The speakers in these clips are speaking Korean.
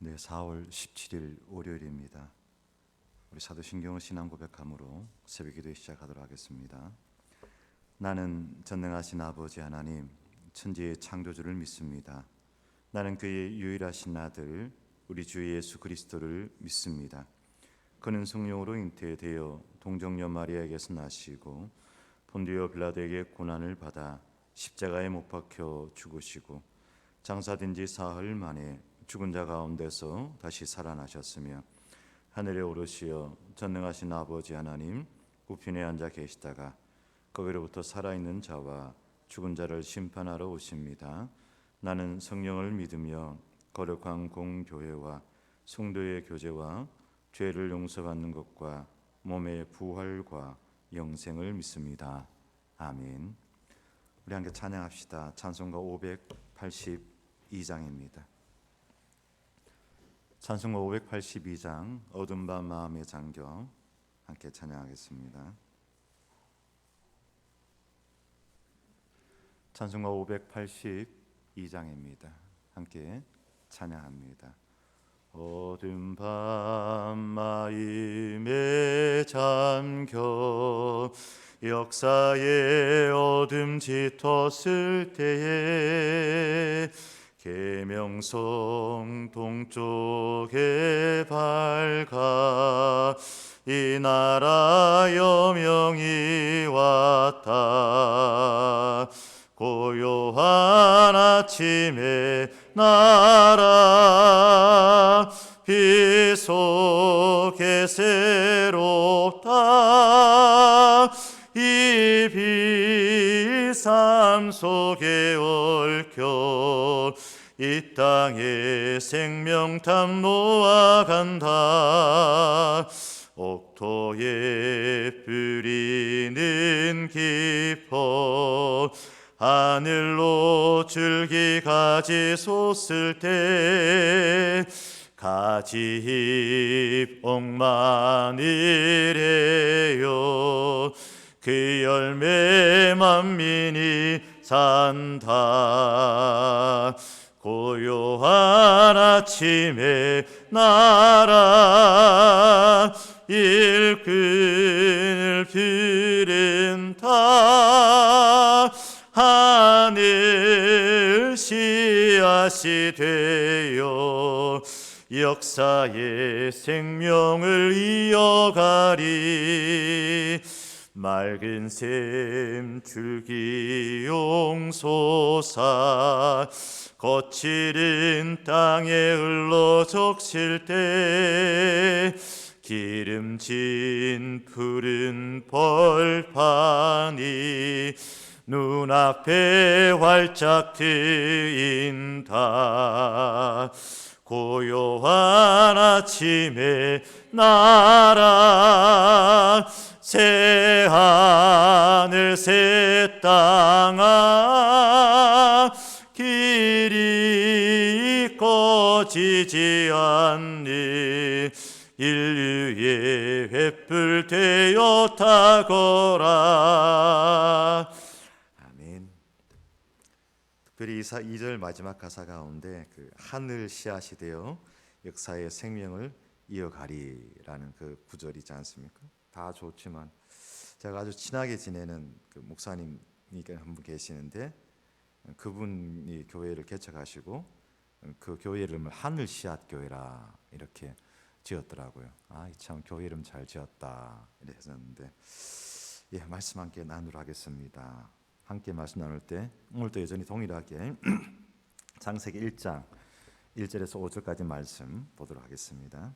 네, 4월 17일 월요일입니다. 우리 사도신경을 신앙 고백함으로 새벽 기도에 시작하도록 하겠습니다. 나는 전능하신 아버지 하나님, 천지의 창조주를 믿습니다. 나는 그의 유일하신 아들 우리 주 예수 그리스도를 믿습니다. 그는 성령으로 잉태되어 동정녀 마리아에게서 나시고 본디오 빌라도에게 고난을 받아 십자가에 못 박혀 죽으시고 장사된 지 사흘 만에 죽은 자 가운데서 다시 살아나셨으며 하늘에 오르시어 전능하신 아버지 하나님 우편에 앉아 계시다가 거기로부터 살아있는 자와 죽은 자를 심판하러 오십니다. 나는 성령을 믿으며 거룩한 공교회와 성도의 교제와 죄를 용서받는 것과 몸의 부활과 영생을 믿습니다. 아멘. 우리 함께 찬양합시다. 찬송가 582장입니다. 찬송가 582장 어두운 밤 마음에 잠겨 함께 찬양하겠습니다. 찬송가 582장입니다. 함께 찬양합니다. 어두운 밤 마음에 잠겨 역사의 어둠 짙었을 때에 계명성 동쪽에 밝아 이 나라 여명이 왔다. 고요한 아침에 나라 빛 속에 새롭다. 이 빛 삶 속에 얽혀 이 땅에 생명탐 놓아간다. 옥토에 뿌리는 깊어 하늘로 줄기 가지 솟을 때 가지잎 억만이래요. 그 열매 만민이 산다. 고요한 아침에 나라 일꾼을 부른다. 하늘 씨앗이 되어 역사의 생명을 이어가리. 맑은 샘 줄기 용솟아 거칠은 땅에 흘러 적실 때 기름진 푸른 벌판이 눈앞에 활짝 트인다. 고요한 아침에 나라 새 하늘 새 땅아 길이 꺼지지 않니. 인류의 횃불 되어 타거라. 아멘. 특별히 2절 마지막 가사 가운데 그 하늘 씨앗이 되어 역사의 생명을 이어가리라는 그 구절이지 않습니까? 다 좋지만 제가 아주 친하게 지내는 그 목사님이 한 분 계시는데 그분이 교회를 개척하시고 그 교회 이름을 하늘 씨앗 교회라 이렇게 지었더라고요. 아, 참 교회 이름 잘 지었다 이랬었는데, 예, 말씀 함께 나누러 하겠습니다. 함께 말씀 나눌 때 오늘도 여전히 동일하게 창세기 1장 1절에서 5절까지 말씀 보도록 하겠습니다.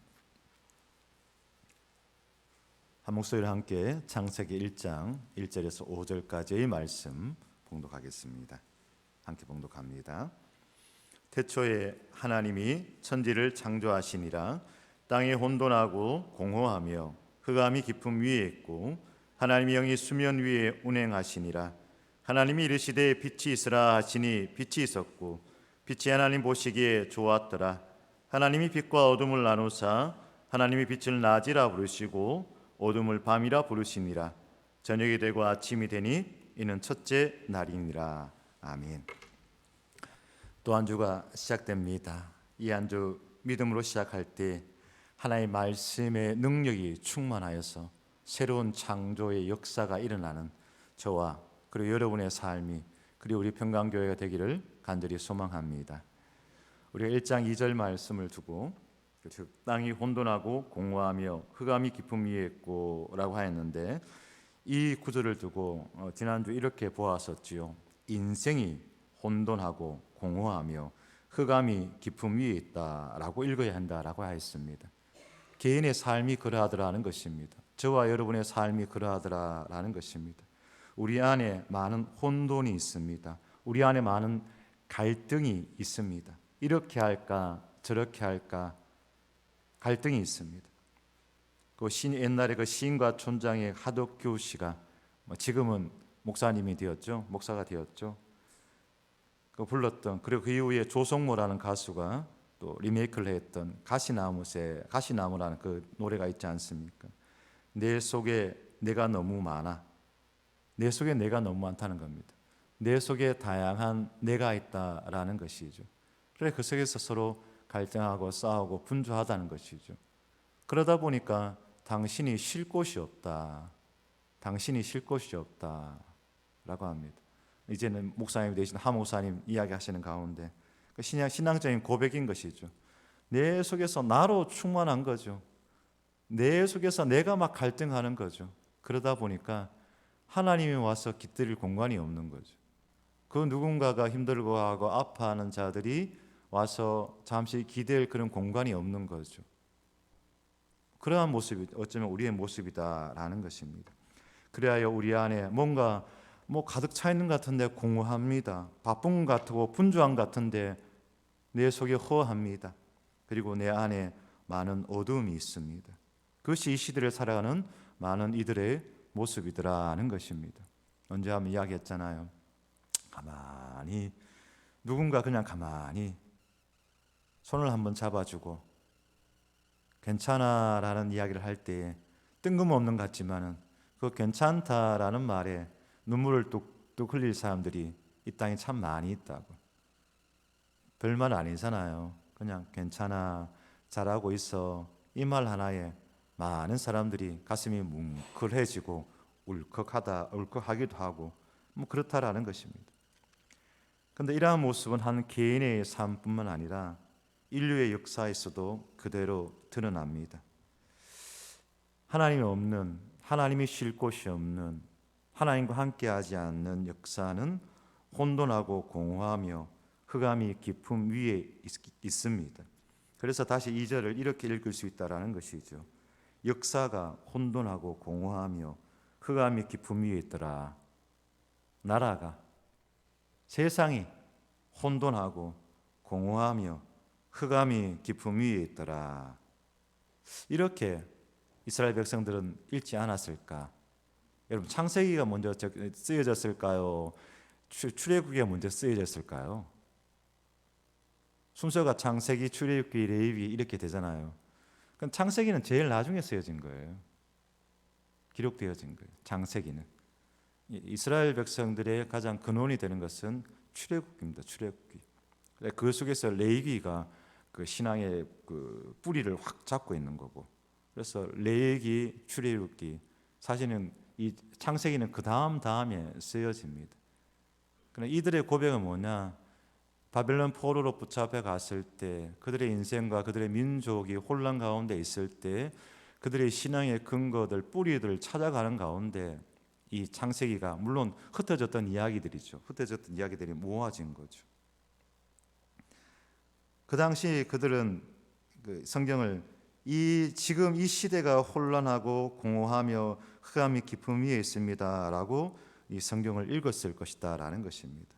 한 목소리로 함께 창세기 1장 1절에서 5절까지의 말씀 봉독하겠습니다. 함께 봉독합니다. 태초에 하나님이 천지를 창조하시니라. 땅이 혼돈하고 공허하며 흑암이 깊음 위에 있고 하나님의 영이 수면 위에 운행하시니라. 하나님이 이르시되 빛이 있으라 하시니 빛이 있었고 빛이 하나님 보시기에 좋았더라. 하나님이 빛과 어둠을 나누사 하나님이 빛을 낮이라 부르시고 어둠을 밤이라 부르시니라. 저녁이 되고 아침이 되니 이는 첫째 날이니라. 아멘. 또 한 주가 시작됩니다. 이 한 주 믿음으로 시작할 때 하나님의 말씀의 능력이 충만하여서 새로운 창조의 역사가 일어나는 저와 그리고 여러분의 삶이 그리고 우리 평강교회가 되기를 간절히 소망합니다. 우리가 1장 2절 말씀을 두고 땅이 혼돈하고 공허하며 흑암이 깊음 위에 있고라고 하였는데 이 구절을 두고 지난주 이렇게 보았었지요. 인생이 혼돈하고 공허하며 흑암이 깊음 위에 있다라고 읽어야 한다라고 하였습니다. 개인의 삶이 그러하더라는 것입니다. 저와 여러분의 삶이 그러하더라라는 것입니다. 우리 안에 많은 혼돈이 있습니다. 우리 안에 많은 갈등이 있습니다. 이렇게 할까 저렇게 할까 갈등이 있습니다. 옛날에 그 시인과 촌장의 하덕규 씨가 지금은 목사님이 되었죠. 목사가 되었죠. 그 불렀던 그리고 그 이후에 조성모라는 가수가 또 리메이크를 했던 가시나무라는 그 노래가 있지 않습니까? 내 속에 내가 너무 많아. 내 속에 내가 너무 많다는 겁니다. 내 속에 다양한 내가 있다라는 것이죠. 그래 그 속에서 서로 갈등하고 싸우고 분주하다는 것이죠. 그러다 보니까 당신이 쉴 곳이 없다. 당신이 쉴 곳이 없다라고 합니다. 이제는 목사님 되신 하 목사님 이야기하시는 가운데 그 신앙적인 고백인 것이죠. 내 속에서 나로 충만한 거죠. 내 속에서 내가 막 갈등하는 거죠. 그러다 보니까 하나님이 와서 깃들일 공간이 없는 거죠. 그 누군가가 힘들고 하고 아파하는 자들이 와서 잠시 기댈 그런 공간이 없는 거죠. 그러한 모습이 어쩌면 우리의 모습이다라는 것입니다. 그래야 우리 안에 뭔가 가득 차 있는 것 같은데 공허합니다. 바쁜 것 같고 분주한 것 같은데 내 속에 허합니다. 그리고 내 안에 많은 어두움이 있습니다. 그것이 이 시대를 살아가는 많은 이들의 모습이더라는 것입니다. 언제 한번 이야기했잖아요. 가만히 누군가 그냥 가만히 손을 한번 잡아주고 괜찮아라는 이야기를 할 때 뜬금없는 것 같지만은 그 괜찮다라는 말에 눈물을 뚝뚝 흘릴 사람들이 이 땅에 참 많이 있다고. 별말 아니잖아요. 그냥 괜찮아, 잘하고 있어. 이 말 하나에 많은 사람들이 가슴이 뭉클해지고 울컥하기도 하고 그렇다라는 것입니다. 그런데 이러한 모습은 한 개인의 삶뿐만 아니라 인류의 역사에서도 그대로 드러납니다. 하나님이 없는, 하나님이 쉴 곳이 없는, 하나님과 함께하지 않는 역사는 혼돈하고 공허하며 흑암이 깊음 위에 있습니다. 그래서 다시 2절을 이렇게 읽을 수 있다라는 것이죠. 역사가 혼돈하고 공허하며 흑암이 깊음 위에 있더라. 나라가, 세상이 혼돈하고 공허하며 흑암이 깊음 위에 있더라. 이렇게 이스라엘 백성들은 읽지 않았을까? 여러분, 창세기가 먼저 쓰여졌을까요? 출애굽기가 먼저 쓰여졌을까요? 순서가 창세기, 출애굽기, 레위기 이렇게 되잖아요. 그럼 창세기는 제일 나중에 쓰여진 거예요. 기록되어진 거예요. 창세기는 이스라엘 백성들의 가장 근원이 되는 것은 출애굽기입니다. 출애굽기. 그 속에서 레위기가 그 신앙의 그 뿌리를 확 잡고 있는 거고. 그래서 레위기, 출애굽기 사실은 이 창세기는 그 다음에 쓰여집니다. 그러나 이들의 고백은 뭐냐? 바벨론 포로로 붙잡혀 갔을 때 그들의 인생과 그들의 민족이 혼란 가운데 있을 때 그들의 신앙의 근거들, 뿌리들을 찾아가는 가운데 이 창세기가 물론 흩어졌던 이야기들이죠. 흩어졌던 이야기들이 모아진 거죠. 그 당시 그들은 그 성경을 지금 이 시대가 혼란하고 공허하며 흑암이 깊음 위에 있습니다라고 이 성경을 읽었을 것이다라는 것입니다.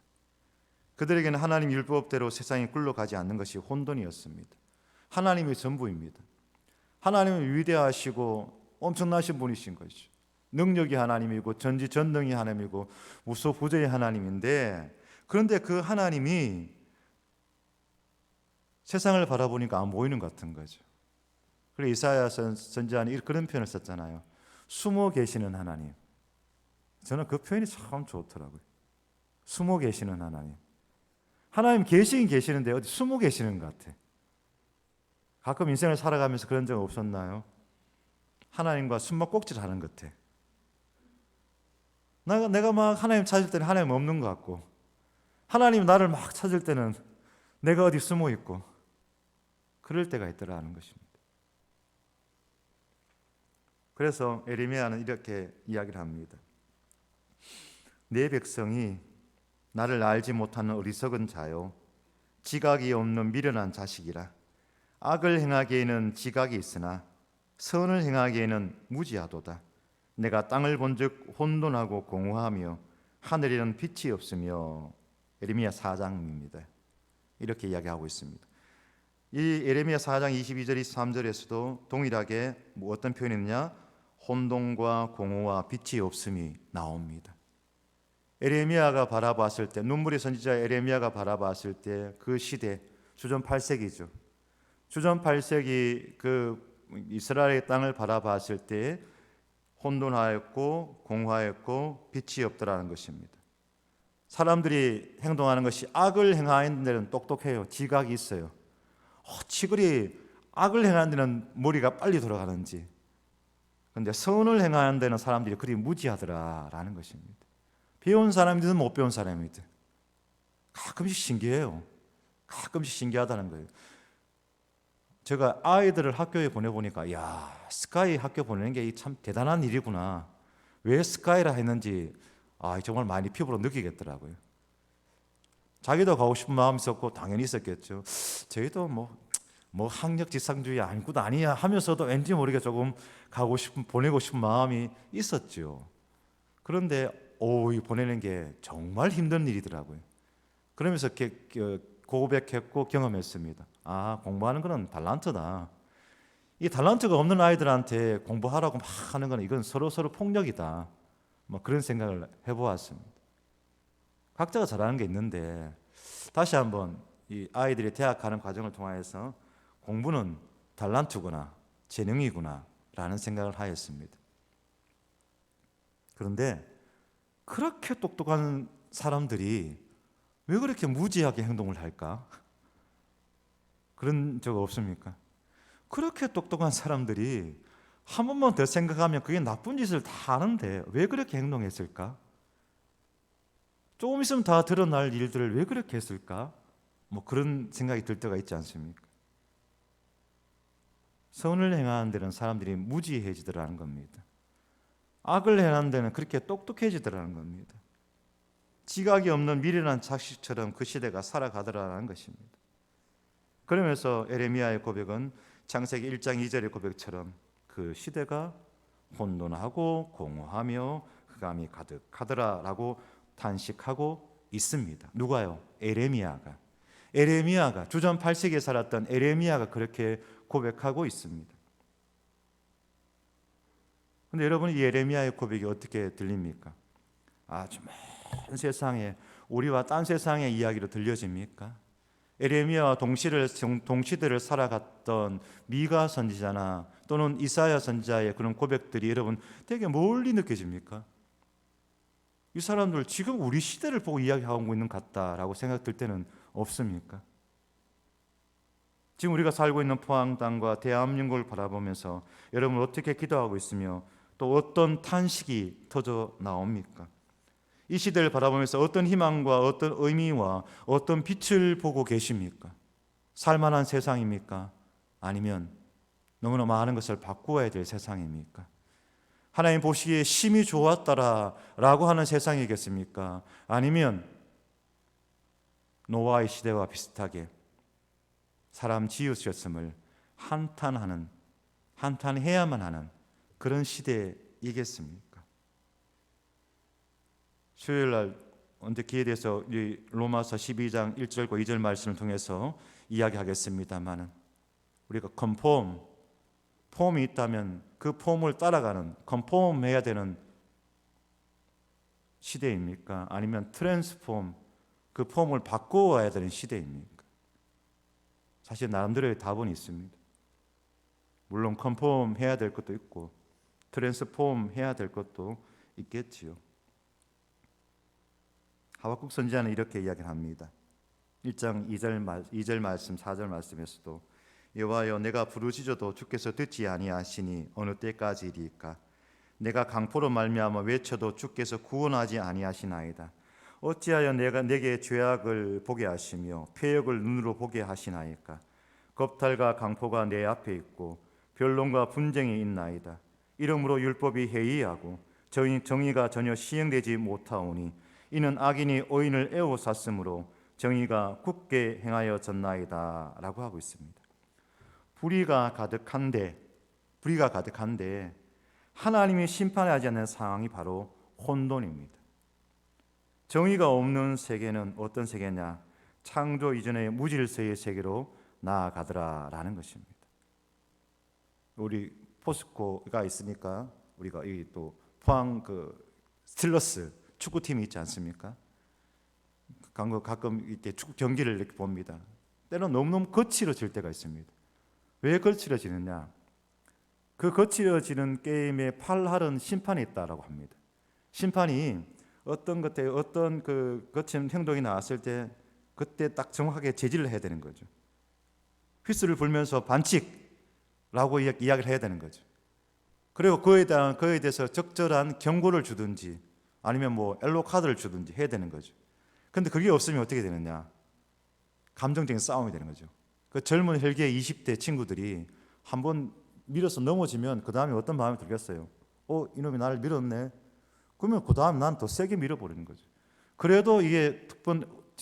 그들에게는 하나님 율법대로 세상이 굴러가지 않는 것이 혼돈이었습니다. 하나님이 전부입니다. 하나님은 위대하시고 엄청나신 분이신 것이죠. 능력이 하나님이고 전지전능이 하나님이고 무소부재의 하나님인데, 그런데 그 하나님이 세상을 바라보니까 안 보이는 것 같은 거죠. 그래서 이사야 선지자는 그런 표현을 썼잖아요. 숨어 계시는 하나님. 저는 그 표현이 참 좋더라고요. 숨어 계시는 하나님. 하나님 계시긴 계시는데 어디 숨어 계시는 것 같아. 가끔 인생을 살아가면서 그런 적 없었나요? 하나님과 숨막꼭질 하는 것 같아. 내가 막 하나님 찾을 때는 하나님 없는 것 같고, 하나님 나를 막 찾을 때는 내가 어디 숨어 있고, 그럴 때가 있더라는 것입니다. 그래서 에레미야는 이렇게 이야기를 합니다. 내 백성이 나를 알지 못하는 어리석은 자요, 지각이 없는 미련한 자식이라. 악을 행하기에는 지각이 있으나 선을 행하기에는 무지하도다. 내가 땅을 본즉 혼돈하고 공허하며 하늘에는 빛이 없으며. 에레미야 4장입니다. 이렇게 이야기하고 있습니다. 이 에레미야 4장 22절 23절에서도 동일하게 어떤 표현이 있느냐? 혼돈과 공허와 빛이 없음이 나옵니다. 에레미야가 바라봤을 때, 눈물의 선지자 에레미야가 바라봤을 때 그 시대, 주전 8세기죠. 주전 8세기 그 이스라엘의 땅을 바라봤을 때 혼돈하였고 공허하였고 빛이 없더라는 것입니다. 사람들이 행동하는 것이 악을 행하는 데는 똑똑해요. 지각이 있어요. 어찌 그리 악을 행하는 데는 머리가 빨리 돌아가는지. 그런데 선을 행하는 데는 사람들이 그리 무지하더라라는 것입니다. 배운 사람이든 못 배운 사람이든 가끔씩 신기해요. 가끔씩 신기하다는 거예요. 제가 아이들을 학교에 보내보니까 야, 스카이 학교 보내는 게 참 대단한 일이구나. 왜 스카이라 했는지 정말 많이 피부로 느끼겠더라고요. 자기도 가고 싶은 마음이 있었고 당연히 있었겠죠. 저희도 뭐 학력지상주의 아니구나 아니야 하면서도 왠지 모르게 조금 가고 싶은, 보내고 싶은 마음이 있었죠. 그런데 보내는 게 정말 힘든 일이더라고요. 그러면서 고백했고 경험했습니다. 공부하는 거는 달란트다. 이 달란트가 없는 아이들한테 공부하라고 막 하는 건 이건 서로 폭력이다. 그런 생각을 해보았습니다. 각자가 잘하는 게 있는데 다시 한번 이 아이들이 대학 가는 과정을 통해서 공부는 달란트구나, 재능이구나 라는 생각을 하였습니다. 그런데 그렇게 똑똑한 사람들이 왜 그렇게 무지하게 행동을 할까? 그런 적 없습니까? 그렇게 똑똑한 사람들이 한 번만 더 생각하면 그게 나쁜 짓을 다 하는데 왜 그렇게 행동했을까? 조금 있으면 다 드러날 일들을 왜 그렇게 했을까? 그런 생각이 들 때가 있지 않습니까? 선을 행하는 데는 사람들이 무지해지더라는 겁니다. 악을 행하는 데는 그렇게 똑똑해지더라는 겁니다. 지각이 없는 미련한 자식처럼 그 시대가 살아가더라는 것입니다. 그러면서 에레미야의 고백은 창세기 1장 2절의 고백처럼 그 시대가 혼돈하고 공허하며 흑암이 가득하더라라고 탄식하고 있습니다. 누가요? 에레미야가 주전 8세기에 살았던 에레미야가 그렇게 고백하고 있습니다. 그런데 여러분, 이 에레미야의 고백이 어떻게 들립니까? 전 세상에, 우리와 딴 세상의 이야기로 들려집니까? 에레미야와 동시대를 살아갔던 미가 선지자나 또는 이사야 선지자의 그런 고백들이 여러분 되게 멀리 느껴집니까? 이 사람들 지금 우리 시대를 보고 이야기하고 있는 것 같다라고 생각될 때는 없습니까? 지금 우리가 살고 있는 포항 땅과 대한민국을 바라보면서 여러분 어떻게 기도하고 있으며 또 어떤 탄식이 터져 나옵니까? 이 시대를 바라보면서 어떤 희망과 어떤 의미와 어떤 빛을 보고 계십니까? 살만한 세상입니까? 아니면 너무나 많은 것을 바꾸어야 될 세상입니까? 하나님 보시기에 심히 좋았다라고 하는 세상이겠습니까? 아니면 노아의 시대와 비슷하게 사람 지으셨음을 한탄해야만 하는 그런 시대이겠습니까? 수요일날 언제 기회 돼서 로마서 12장 1절과 2절 말씀을 통해서 이야기하겠습니다만 우리가 폼이 있다면 그 폼을 따라가는 컨폼해야 되는 시대입니까? 아니면 트랜스폼, 그 폼을 바꿔와야 되는 시대입니까? 사실 나름대로의 답은 있습니다. 물론 컨폼 해야 될 것도 있고 트랜스폼 해야 될 것도 있겠지요. 하박국 선지자는 이렇게 이야기합니다. 1장 2절 말씀, 4절 말씀에서도 여호와여, 내가 부르짖어도 주께서 듣지 아니하시니 어느 때까지이리까? 내가 강포로 말미암아 외쳐도 주께서 구원하지 아니하시나이다. 어찌하여 내게 죄악을 보게 하시며 패역을 눈으로 보게 하시나이까? 겁탈과 강포가 내 앞에 있고 변론과 분쟁이 있나이다. 이러므로 율법이 해이하고 정의가 전혀 시행되지 못하오니 이는 악인이 의인을 애워쌌으므로 정의가 굳게 행하여졌나이다 라고 하고 있습니다. 불의가 가득한데 하나님이 심판하지 않는 상황이 바로 혼돈입니다. 정의가 없는 세계는 어떤 세계냐? 창조 이전의 무질서의 세계로 나아가더라라는 것입니다. 우리 포스코가 있으니까 우리가 이 또 포항 스틸러스 축구팀이 있지 않습니까? 가끔 이렇게 축구 경기를 이렇게 봅니다. 때로는 너무너무 거칠어질 때가 있습니다. 왜 거칠어지느냐? 그 거칠어지는 게임에 팔할은 심판이 있다라고 합니다. 심판이 어떤 거친 행동이 나왔을 때 그때 딱 정확하게 제지를 해야 되는 거죠. 휘슬을 불면서 반칙라고 이야기를 해야 되는 거죠. 그리고 그에 대해서 적절한 경고를 주든지 아니면 옐로우 카드를 주든지 해야 되는 거죠. 그런데 그게 없으면 어떻게 되느냐? 감정적인 싸움이 되는 거죠. 그 젊은 혈기의 20대 친구들이 한번 밀어서 넘어지면 그 다음에 어떤 마음이 들겠어요? 이놈이 나를 밀었네. 그러면 그 다음 난 더 세게 밀어버리는 거죠. 그래도 이게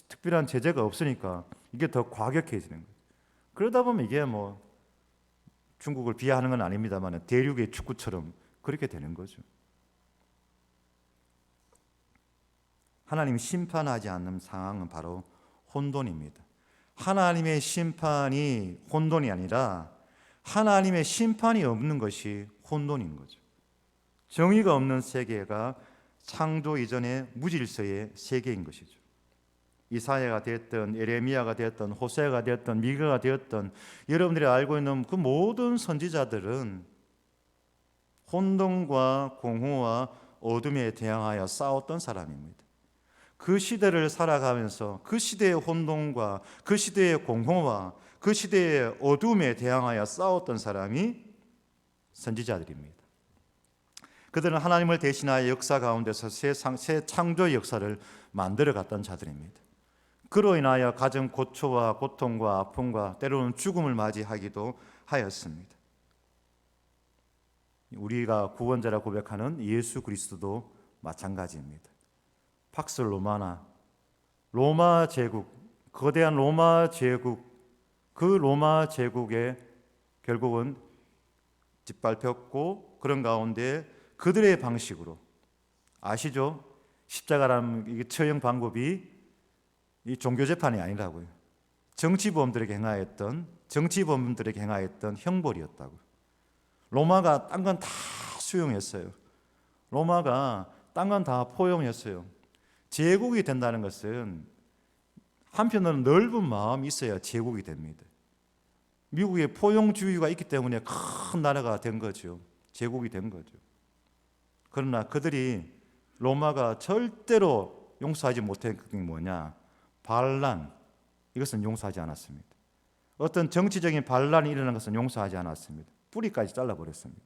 특별한 제재가 없으니까 이게 더 과격해지는 거죠. 그러다 보면 이게 중국을 비하하는 건 아닙니다만 대륙의 축구처럼 그렇게 되는 거죠. 하나님이 심판하지 않는 상황은 바로 혼돈입니다. 하나님의 심판이 혼돈이 아니라 하나님의 심판이 없는 것이 혼돈인 거죠. 정의가 없는 세계가 창조 이전의 무질서의 세계인 것이죠. 이사야가 되었던 예레미야가 되었던 호세아가 되었던 미가가 되었던 여러분들이 알고 있는 그 모든 선지자들은 혼돈과 공허와 어둠에 대항하여 싸웠던 사람입니다. 그 시대를 살아가면서 그 시대의 혼돈과 그 시대의 공허와 그 시대의 어둠에 대항하여 싸웠던 사람이 선지자들입니다. 그들은 하나님을 대신하여 역사 가운데서 새 창조의 역사를 만들어 갔던 자들입니다. 그로 인하여 가정 고초와 고통과 아픔과 때로는 죽음을 맞이하기도 하였습니다. 우리가 구원자라 고백하는 예수 그리스도도 마찬가지입니다. 팍스 로마나 로마 제국, 거대한 로마 제국, 그 로마 제국에 결국은 짓밟혔고 그런 가운데 그들의 방식으로 아시죠? 십자가라는 처형 방법이 이 종교 재판이 아니라고요. 정치범들에게 행하였던 형벌이었다고. 로마가 딴 건 다 수용했어요. 로마가 딴 건 다 포용했어요. 제국이 된다는 것은 한편으로는 넓은 마음이 있어야 제국이 됩니다. 미국의 포용주의가 있기 때문에 큰 나라가 된 거죠. 제국이 된 거죠. 그러나 그들이 로마가 절대로 용서하지 못했던 게 뭐냐? 반란, 이것은 용서하지 않았습니다. 어떤 정치적인 반란이 일어난 것은 용서하지 않았습니다. 뿌리까지 잘라버렸습니다.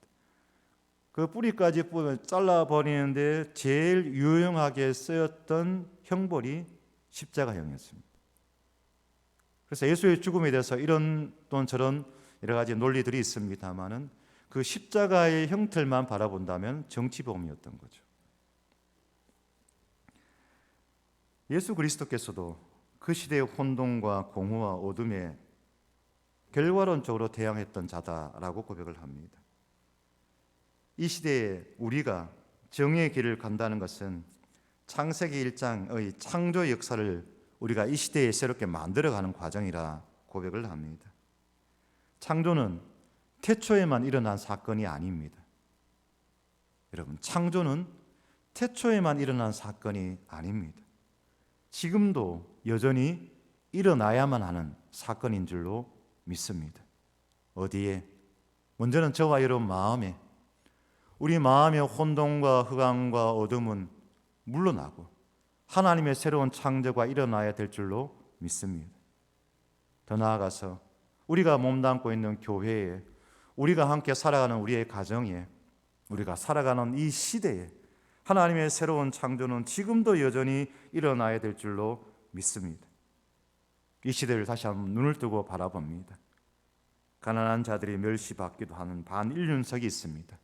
그 뿌리까지 잘라버리는데 제일 유용하게 쓰였던 형벌이 십자가형이었습니다. 그래서 예수의 죽음에 대해서 이런 또는 저런 여러 가지 논리들이 있습니다만은 그 십자가의 형태만 바라본다면 정치범이었던 거죠. 예수 그리스도께서도 그 시대의 혼돈과 공허와 어둠에 결과론적으로 대항했던 자다라고 고백을 합니다. 이 시대에 우리가 정의의 길을 간다는 것은 창세기 1장의 창조 역사를 우리가 이 시대에 새롭게 만들어가는 과정이라 고백을 합니다. 창조는 태초에만 일어난 사건이 아닙니다. 여러분, 창조는 태초에만 일어난 사건이 아닙니다. 지금도 여전히 일어나야만 하는 사건인 줄로 믿습니다. 어디에? 먼저는 저와 여러분 마음에, 우리 마음의 혼돈과 흑암과 어둠은 물러나고 하나님의 새로운 창조가 일어나야 될 줄로 믿습니다. 더 나아가서 우리가 몸담고 있는 교회에, 우리가 함께 살아가는 우리의 가정에, 우리가 살아가는 이 시대에 하나님의 새로운 창조는 지금도 여전히 일어나야 될 줄로 믿습니다. 이 시대를 다시 한번 눈을 뜨고 바라봅니다. 가난한 자들이 멸시받기도 하는 반인륜석이 있습니다.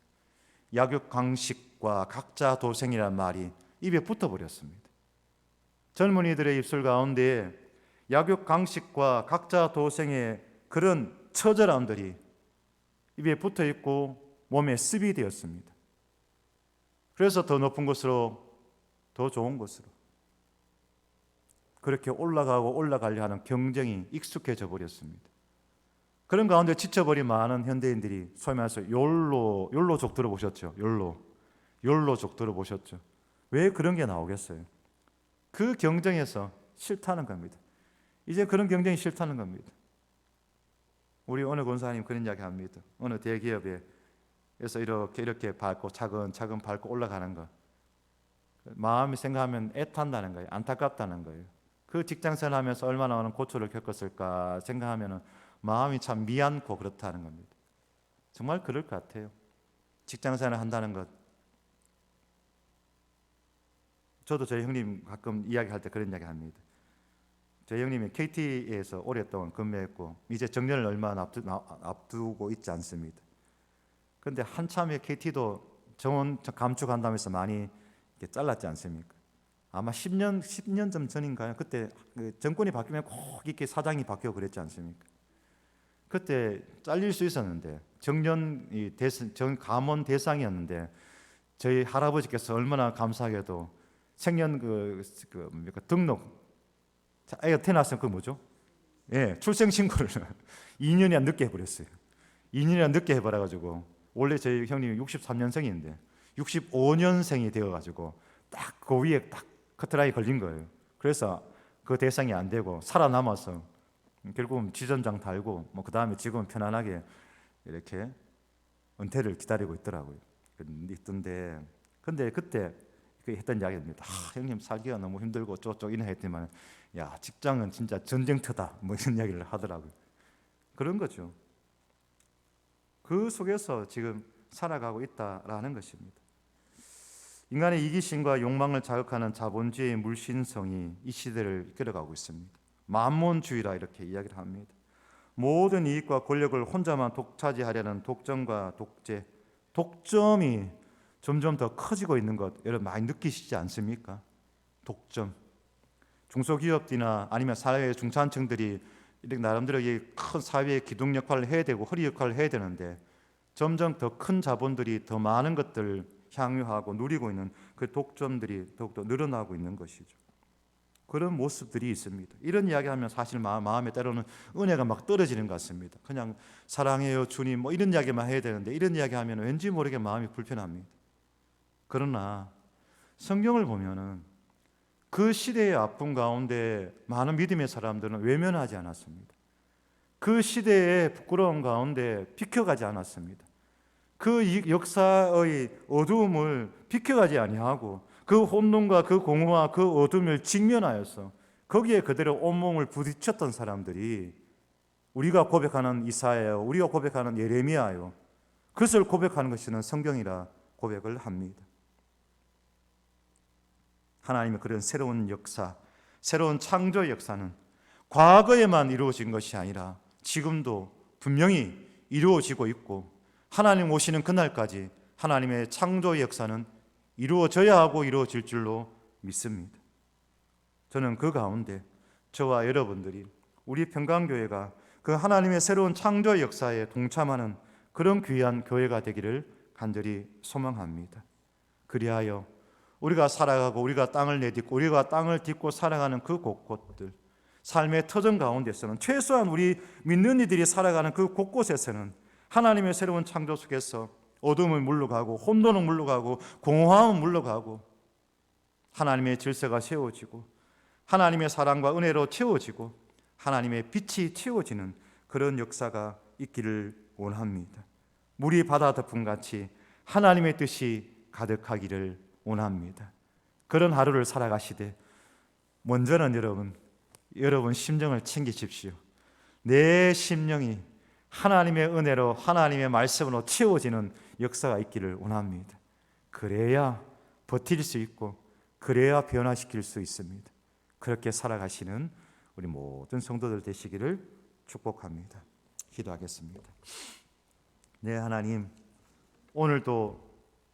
약육강식과 각자 도생이란 말이 입에 붙어버렸습니다. 젊은이들의 입술 가운데 약육강식과 각자 도생의 그런 처절함들이 입에 붙어있고 몸에 습이 되었습니다. 그래서 더 높은 곳으로, 더 좋은 곳으로 그렇게 올라가려 하는 경쟁이 익숙해져 버렸습니다. 그런 가운데 지쳐버린 많은 현대인들이 소위 말해서 욜로족 들어보셨죠? 욜로족 들어보셨죠? 왜 그런 게 나오겠어요? 그 경쟁에서 싫다는 겁니다. 이제 그런 경쟁이 싫다는 겁니다. 우리 어느 권사님 그런 이야기 합니다. 어느 대기업에서 이렇게 밟고 차근차근 밟고 올라가는 거, 마음이 생각하면 애탄다는 거예요. 안타깝다는 거예요. 그 직장생활 하면서 얼마나 많은 고초를 겪었을까 생각하면 마음이 참 미안고 그렇다는 겁니다. 정말 그럴 것 같아요. 직장생활 한다는 것, 저도 저희 형님 가끔 이야기할 때 그런 이야기 합니다. 저희 형님이 KT에서 오랫동안 근무했고 이제 정년을 얼마 앞두고 있지 않습니다. 그런데 한참에 KT도 정원 감축한다면서 많이 잘랐지 않습니까? 아마 10년 전인가요? 그때 정권이 바뀌면 꼭 이렇게 사장이 바뀌고 그랬지 않습니까? 그때 잘릴 수 있었는데 감원 대상이었는데 저희 할아버지께서 얼마나 감사하게도 생년 등록, 애가 태어났으면 그거 뭐죠? 예, 출생신고를 2년이나 늦게 해버렸어요. 2년이나 늦게 해버려가지고 원래 저희 형님이 63년생인데 65년생이 되어가지고 딱 그 위에 딱 커트라인이 걸린 거예요. 그래서 그 대상이 안 되고 살아남아서 결국은 지점장 달고 그 다음에 지금은 편안하게 이렇게 은퇴를 기다리고 있더라고요. 있던데, 근데 그때 했던 이야기입니다. 형님 살기가 너무 힘들고 쪼쪼 이런 했더니만, 야, 직장은 진짜 전쟁터다 뭐 이런 이야기를 하더라고요. 그런 거죠. 그 속에서 지금 살아가고 있다라는 것입니다. 인간의 이기심과 욕망을 자극하는 자본주의의 물신성이 이 시대를 이끌어가고 있습니다. 만몬주의라 이렇게 이야기를 합니다. 모든 이익과 권력을 혼자만 독차지하려는 독점과 독재, 독점이 점점 더 커지고 있는 것 여러분 많이 느끼시지 않습니까? 독점. 중소기업이나 아니면 사회 중산층들이 이렇게 나름대로 큰 사회의 기둥 역할을 해야 되고 허리 역할을 해야 되는데 점점 더 큰 자본들이 더 많은 것들을 향유하고 누리고 있는 그 독점들이 더욱더 늘어나고 있는 것이죠. 그런 모습들이 있습니다. 이런 이야기하면 사실 마음에 때로는 은혜가 막 떨어지는 것 같습니다. 그냥 사랑해요 주님 뭐 이런 이야기만 해야 되는데 이런 이야기하면 왠지 모르게 마음이 불편합니다. 그러나 성경을 보면은 그 시대의 아픔 가운데 많은 믿음의 사람들은 외면하지 않았습니다. 그 시대의 부끄러움 가운데 비켜가지 않았습니다. 그 역사의 어두움을 비켜가지 아니하고 그 혼돈과 그 공허와 그 어둠을 직면하여서 거기에 그대로 온몸을 부딪혔던 사람들이 우리가 고백하는 이사야요, 우리가 고백하는 예레미야요, 그것을 고백하는 것이는 성경이라 고백을 합니다. 하나님의 그런 새로운 역사, 새로운 창조의 역사는 과거에만 이루어진 것이 아니라 지금도 분명히 이루어지고 있고 하나님 오시는 그날까지 하나님의 창조의 역사는 이루어져야 하고 이루어질 줄로 믿습니다. 저는 그 가운데 저와 여러분들이 우리 평강교회가 그 하나님의 새로운 창조의 역사에 동참하는 그런 귀한 교회가 되기를 간절히 소망합니다. 그리하여 우리가 살아가고 우리가 땅을 내딛고 우리가 땅을 딛고 살아가는 그 곳곳들, 삶의 터전 가운데서는 최소한 우리 믿는 이들이 살아가는 그 곳곳에서는 하나님의 새로운 창조 속에서 어둠을 물러가고 혼돈은 물러가고 공허함은 물러가고 하나님의 질서가 세워지고 하나님의 사랑과 은혜로 채워지고 하나님의 빛이 채워지는 그런 역사가 있기를 원합니다. 물이 바다 덮음같이 하나님의 뜻이 가득하기를 원합니다. 그런 하루를 살아가시되 먼저는 여러분 심정을 챙기십시오. 내 심령이 하나님의 은혜로 하나님의 말씀으로 채워지는 역사가 있기를 원합니다. 그래야 버틸 수 있고 그래야 변화시킬 수 있습니다. 그렇게 살아가시는 우리 모든 성도들 되시기를 축복합니다. 기도하겠습니다. 네, 하나님, 오늘도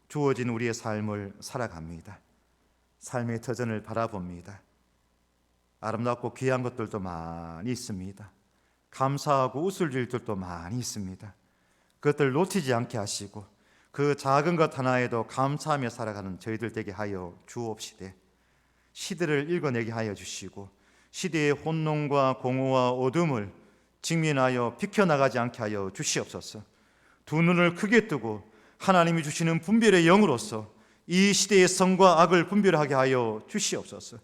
주어진 우리의 삶을 살아갑니다. 삶의 터전을 바라봅니다. 아름답고 귀한 것들도 많이 있습니다. 감사하고 웃을 일들도 많이 있습니다. 그것들 놓치지 않게 하시고 그 작은 것 하나에도 감사하며 살아가는 저희들 되게 하여 주옵시되, 시대를 읽어내게 하여 주시고 시대의 혼돈과 공허와 어둠을 직면하여 비켜나가지 않게 하여 주시옵소서. 두 눈을 크게 뜨고 하나님이 주시는 분별의 영으로서 이 시대의 선과 악을 분별하게 하여 주시옵소서.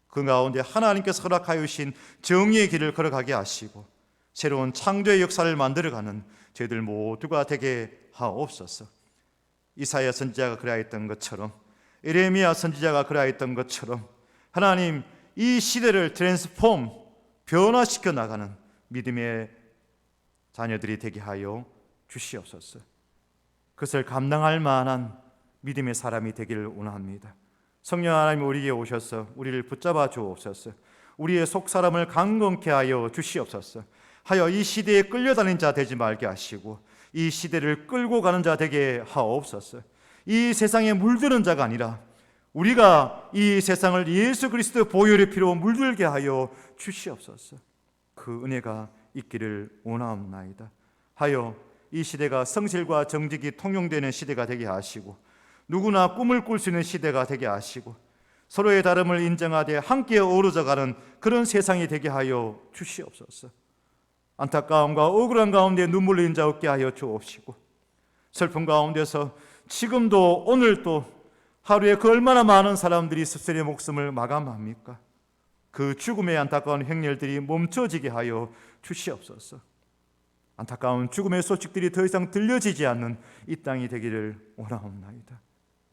그 가운데 하나님께서 허락하여 주신 정의의 길을 걸어가게 하시고 새로운 창조의 역사를 만들어가는 저희들 모두가 되게 하옵소서. 이사야 선지자가 그러했던 것처럼, 예레미야 선지자가 그러했던 것처럼 하나님, 이 시대를 트랜스폼, 변화시켜 나가는 믿음의 자녀들이 되게 하여 주시옵소서. 그것을 감당할 만한 믿음의 사람이 되기를 원합니다. 성령 하나님, 우리에게 오셔서 우리를 붙잡아 주옵소서. 우리의 속사람을 강건케 하여 주시옵소서. 하여 이 시대에 끌려다니는 자 되지 말게 하시고 이 시대를 끌고 가는 자 되게 하옵소서. 이 세상에 물드는 자가 아니라 우리가 이 세상을 예수 그리스도 보혈의 피로 물들게 하여 주시옵소서. 그 은혜가 있기를 원하옵나이다. 하여 이 시대가 성실과 정직이 통용되는 시대가 되게 하시고 누구나 꿈을 꿀 수 있는 시대가 되게 하시고 서로의 다름을 인정하되 함께 어우러져가는 그런 세상이 되게 하여 주시옵소서. 안타까움과 억울한 가운데 눈물 흘리는 자 없게 하여 주옵시고 슬픔 가운데서 지금도 오늘도 하루에 그 얼마나 많은 사람들이 스스로의 목숨을 마감합니까? 그 죽음의 안타까운 행렬들이 멈춰지게 하여 주시옵소서. 안타까운 죽음의 소식들이 더 이상 들려지지 않는 이 땅이 되기를 원하옵나이다.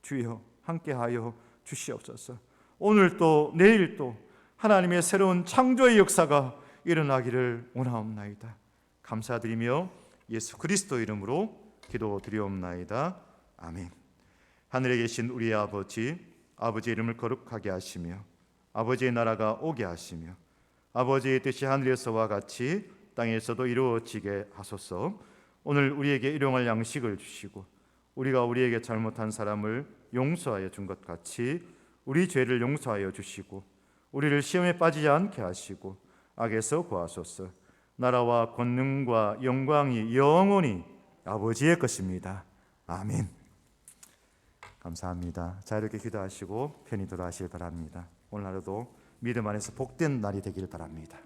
주여, 함께하여 주시옵소서. 오늘도 내일도 하나님의 새로운 창조의 역사가 일어나기를 원하옵나이다. 감사드리며 예수 그리스도 이름으로 기도드리옵나이다. 아멘. 하늘에 계신 우리의 아버지, 아버지의 이름을 거룩하게 하시며 아버지의 나라가 오게 하시며 아버지의 뜻이 하늘에서와 같이 땅에서도 이루어지게 하소서. 오늘 우리에게 일용할 양식을 주시고 우리가 우리에게 잘못한 사람을 용서하여 준 것 같이 우리 죄를 용서하여 주시고 우리를 시험에 빠지지 않게 하시고 악에서 구하소서. 나라와 권능과 영광이 영원히 아버지의 것입니다. 아멘. 감사합니다. 자, 이렇게 기도하시고 편히 돌아가시길 바랍니다. 오늘 하루도 믿음 안에서 복된 날이 되길 바랍니다.